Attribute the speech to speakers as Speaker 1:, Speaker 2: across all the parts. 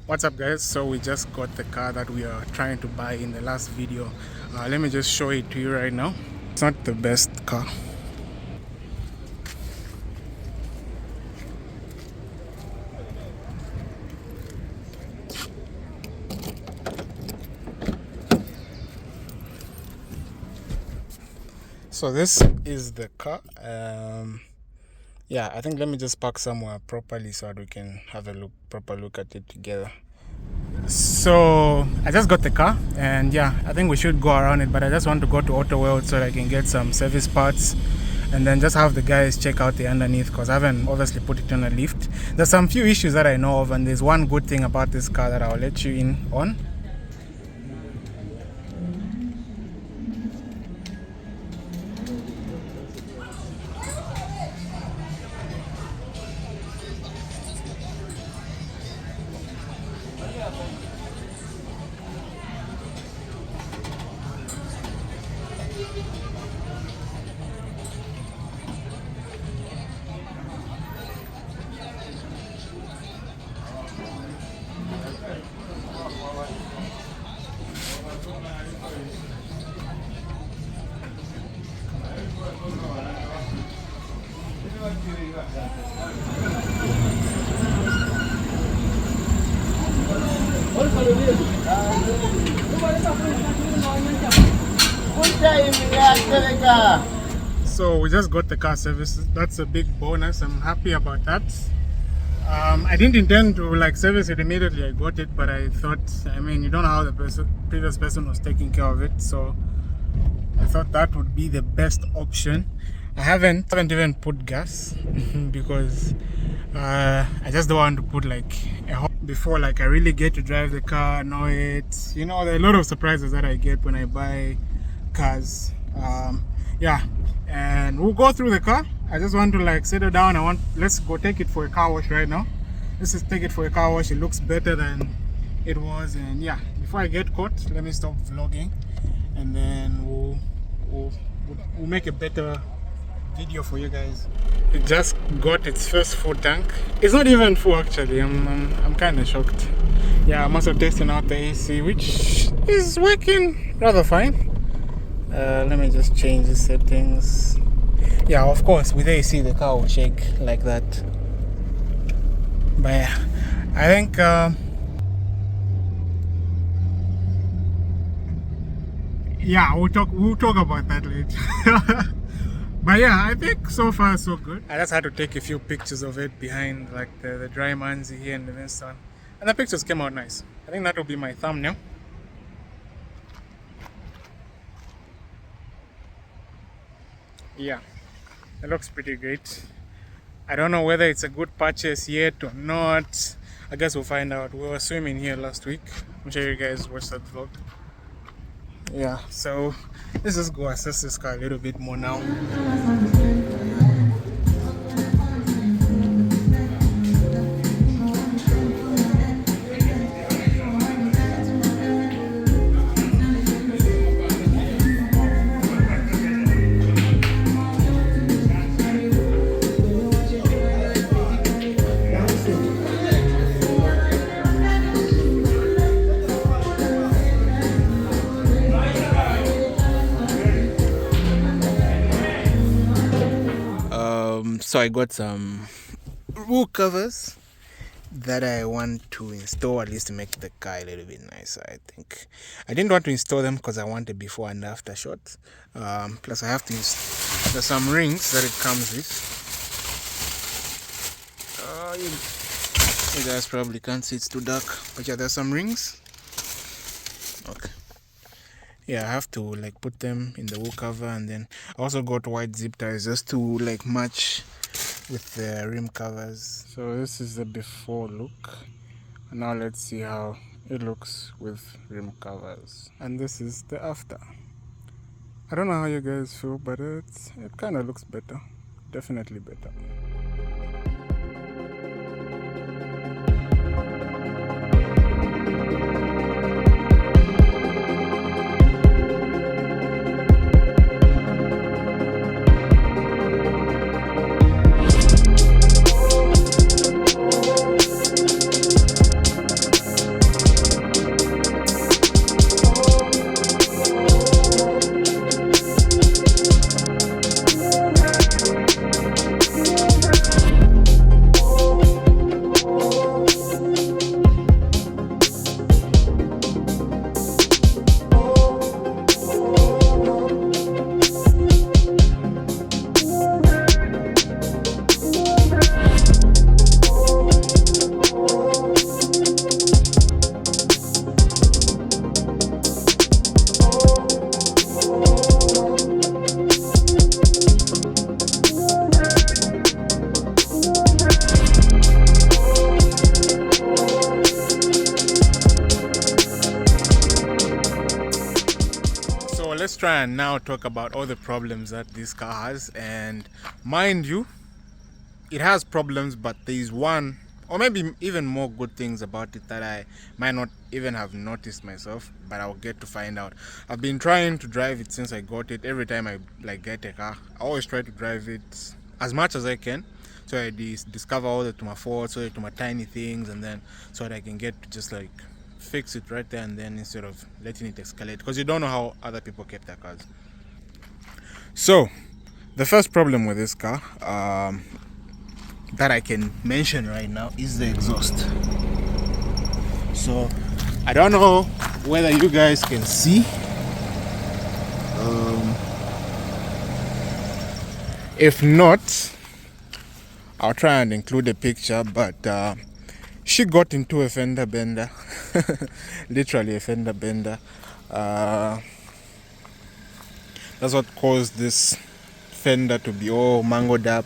Speaker 1: What's up guys? So we just got the car that we are trying to buy in the last video. Let me just show it to you right now. It's not the best car. So this is the car. Yeah, I think let me just park somewhere properly so that we can have a proper look at it together. So I just got the car, and yeah, I think we should go around it, but I just want to go to Auto World so that I can get some service parts and then just have the guys check out the underneath, because I haven't obviously put it on a lift. There's some few issues that I know of, and there's one good thing about this car that I'll let you in on. So we just got the car service. That's a big bonus. I'm happy about that. I didn't intend to service it immediately I got it, but I thought, you don't know how the previous person was taking care of it, so I thought that would be the best option. I haven't even put gas because I just don't want to put before I really get to drive the car, know it. There are a lot of surprises that I get when I buy cars. Yeah, and we'll go through the car. I just want to settle down. Let's go take it for a car wash right now. Let's just take it for a car wash. It looks better than it was, and yeah, before I get caught, let me stop vlogging, and then we'll make a better video for you guys. It just got its first full tank. It's not even full actually. I'm kind of shocked. Yeah, I'm also testing out the AC, which is working rather fine. Let me just change the settings. Yeah, of course, with AC the car will shake like that. But yeah, I think yeah, we'll talk about that later. But yeah, I think so far so good. I just had to take a few pictures of it behind the dry manzi here in the sun, and the pictures came out nice. I think that will be my thumbnail. Yeah, it looks pretty great. I don't know whether it's a good purchase yet or not. I guess we'll find out. We were swimming here last week. I'm sure you guys watched that vlog. Yeah, so let's just go assess this car a little bit more now. So I got some wheel covers that I want to install, at least to make the car a little bit nicer. I think I didn't want to install them because I want a before and after shot. Plus I have to use, there's some rings that it comes with. You guys probably can't see, it's too dark, but yeah, there's some rings. Okay. Yeah, I have to put them in the wheel cover, and then I also got white zip ties just to match with the rim covers. So this is the before look. Now let's see how it looks with rim covers. And this is the after. I don't know how you guys feel, but it kind of looks better. Definitely better. let's try and now talk about all the problems that this car has. And mind you, it has problems, but there's one or maybe even more good things about it that I might not even have noticed myself, but I'll get to find out. I've been trying to drive it since I got it. Every time I like get a car, I always try to drive it as much as I can, so I discover all the to my faults, all the to my tiny things, and then so that I can get to just like fix it right there and then, instead of letting it escalate, because you don't know how other people kept their cars. So the first problem with this car, that I can mention right now, is the exhaust. So I don't know whether you guys can see. If not, I'll try and include a picture, but she got into a fender bender. Literally a fender bender. That's what caused this fender to be all mangled up.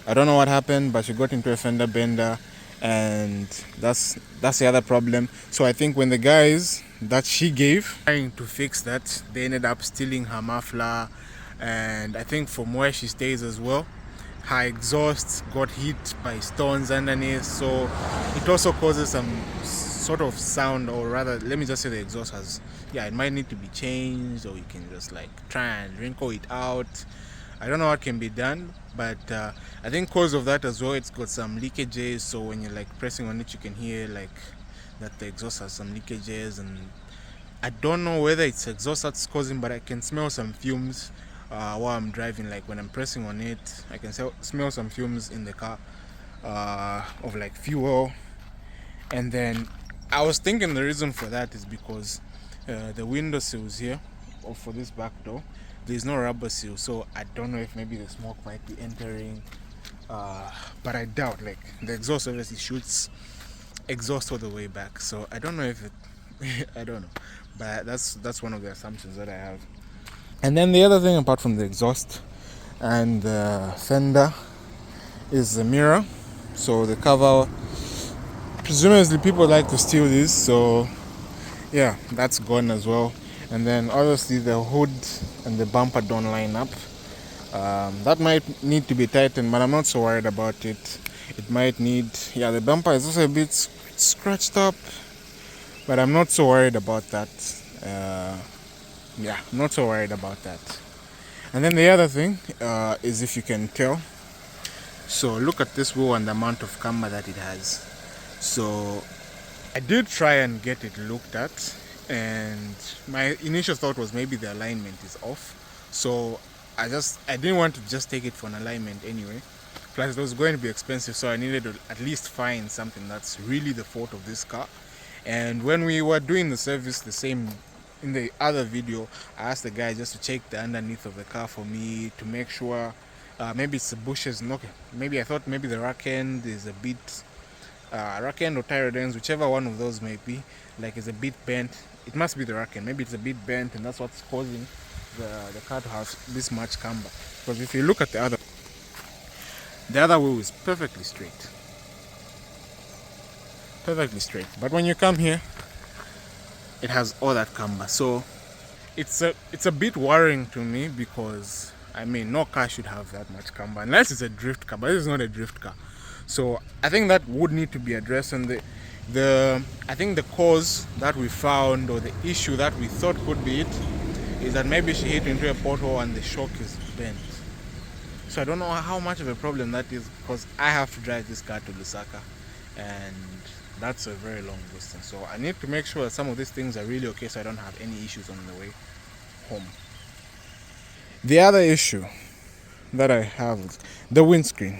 Speaker 1: I don't know what happened, but she got into a fender bender, and that's the other problem. So I think when the guys that she gave trying to fix that, they ended up stealing her muffler, and I think from where she stays as well, her exhaust got hit by stones underneath, so it also causes some sort of sound, or rather, let me just say the exhaust has, it might need to be changed, or you can just like try and wrinkle it out. I don't know what can be done, but I think because of that as well, it's got some leakages, so when you're like pressing on it, you can hear like that the exhaust has some leakages, and I don't know whether it's exhaust that's causing, but I can smell some fumes while I'm driving. Like when I'm pressing on it, I can smell some fumes in the car of like fuel. And then I was thinking the reason for that is because the window sills here, or for this back door, there's no rubber seal, so I don't know if maybe the smoke might be entering, but I doubt. Like the exhaust obviously shoots exhaust all the way back, so I don't know if it I don't know, but that's one of the assumptions that I have. And then the other thing, apart from the exhaust and the fender, is the mirror. So the cover, presumably people like to steal these, so yeah, that's gone as well. And then obviously the hood and the bumper don't line up. That might need to be tightened, but I'm not so worried about it. It might need, the bumper is also a bit scratched up, but I'm not so worried about that. I'm not so worried about that. And then the other thing is, if you can tell, so look at this wheel and the amount of camber that it has. So I did try and get it looked at, and my initial thought was maybe the alignment is off, so I didn't want to just take it for an alignment anyway, plus it was going to be expensive, so I needed to at least find something that's really the fault of this car. And when we were doing the service, the same in the other video, I asked the guy just to check the underneath of the car for me to make sure maybe it's the bushes. Maybe I thought maybe the rack end is a bit rack end or tire ends, whichever one of those may be, like is a bit bent. It must be the rack end. Maybe it's a bit bent, and that's what's causing the car to have this much camber. Because if you look at the other wheel is perfectly straight, but when you come here, it has all that camber. So it's a bit worrying to me, because I mean, no car should have that much camber unless it's a drift car, but this is not a drift car. So I think that would need to be addressed. And I think the cause that we found, or the issue that we thought could be it, is that maybe she hit into a pothole and the shock is bent. So I don't know how much of a problem that is, because I have to drive this car to Lusaka, and that's a very long distance. So I need to make sure that some of these things are really okay, so I don't have any issues on the way home. The other issue that I have is the windscreen.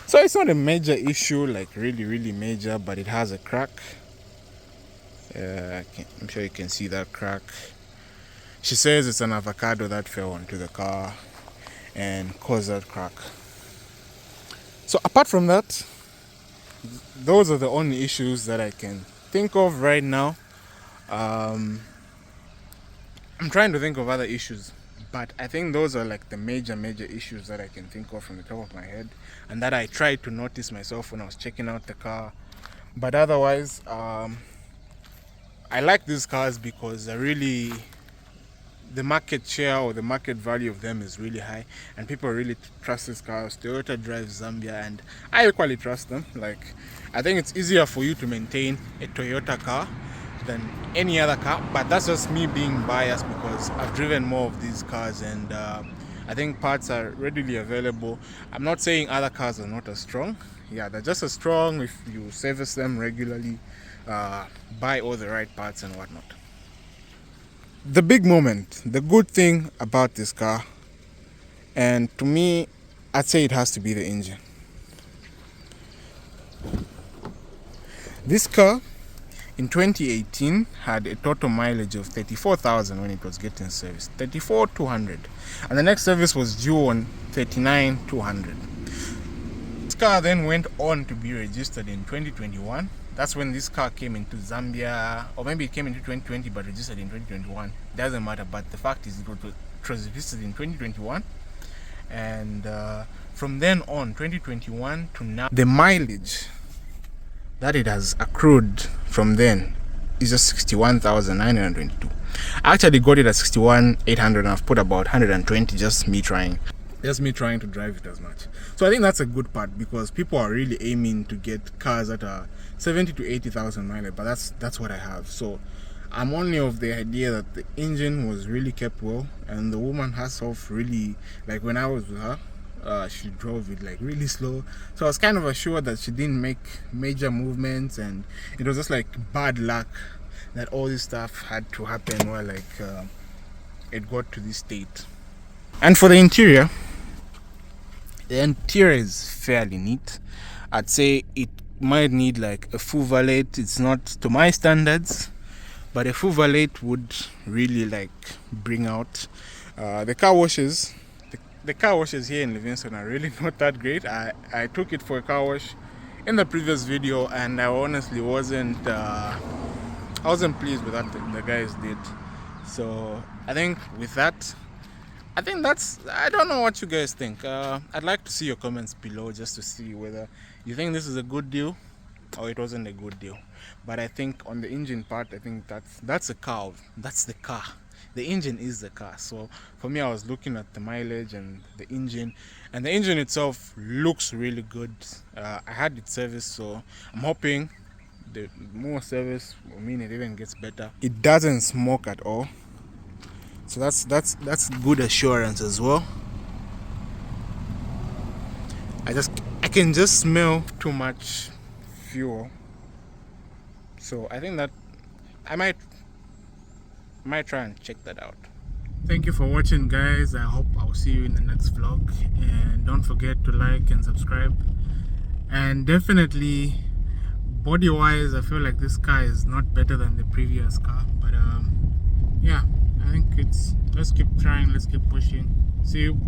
Speaker 1: So it's not a major issue, like really major, but it has a crack. I'm sure you can see that crack. She says it's an avocado that fell onto the car and caused that crack. So apart from that, those are the only issues that I can think of right now. I'm trying to think of other issues, but I think those are like the major issues that I can think of from the top of my head, and that I tried to notice myself when I was checking out the car. But otherwise, I like these cars because they're really
Speaker 2: the market share or the market value of them is really high, and people really trust these cars. Toyota drives Zambia, and I equally trust them. Like, I think it's easier for you to maintain a Toyota car than any other car, but that's just me being biased because I've driven more of these cars, and I think parts are readily available. I'm not saying other cars are not as strong. Yeah, they're just as strong if you service them regularly, buy all the right parts and whatnot. The big moment, the good thing about this car, and to me, I'd say it has to be the engine. This car in 2018 had a total mileage of 34,000 when it was getting serviced, 34,200, and the next service was due on 39,200. This car then went on to be registered in 2021. That's when this car came into Zambia, or maybe it came into 2020 but registered in 2021. Doesn't matter, but the fact is it was registered in 2021, and from then on, 2021 to now, the mileage that it has accrued from then is just 61,922. I actually got it at 61,800, and I've put about 120 just me trying to drive it as much. So I think that's a good part, because people are really aiming to get cars that are 70 to 80,000 mileage, but that's what I have. So I'm only of the idea that the engine was really kept well, and the woman herself really, like when I was with her, she drove it like really slow, so I was kind of assured that she didn't make major movements, and it was just like bad luck that all this stuff had to happen where like it got to this state. And for the interior is fairly neat. I'd say it might need like a full valet. It's not to my standards, but a full valet would really like bring out the car washes. The car washes here in Livingston are really not that great. I took it for a car wash in the previous video, and I honestly wasn't pleased with that the guys did. So I think with that, I don't know what you guys think. I'd like to see your comments below just to see whether you think this is a good deal or it wasn't a good deal. But I think on the engine part, I think that's a car. That's the car. The engine is the car. So for me, I was looking at the mileage and the engine itself looks really good. I had it serviced, so I'm hoping the more service will mean it even gets better. It doesn't smoke at all, so that's good assurance as well. I can just smell too much fuel, so I think that I might try and check that out. Thank you for watching, guys. I hope I'll see you in the next vlog, and don't forget to like and subscribe. And definitely, body wise, I feel like this car is not better than the previous car, but yeah, I think let's keep trying, let's keep pushing. See you.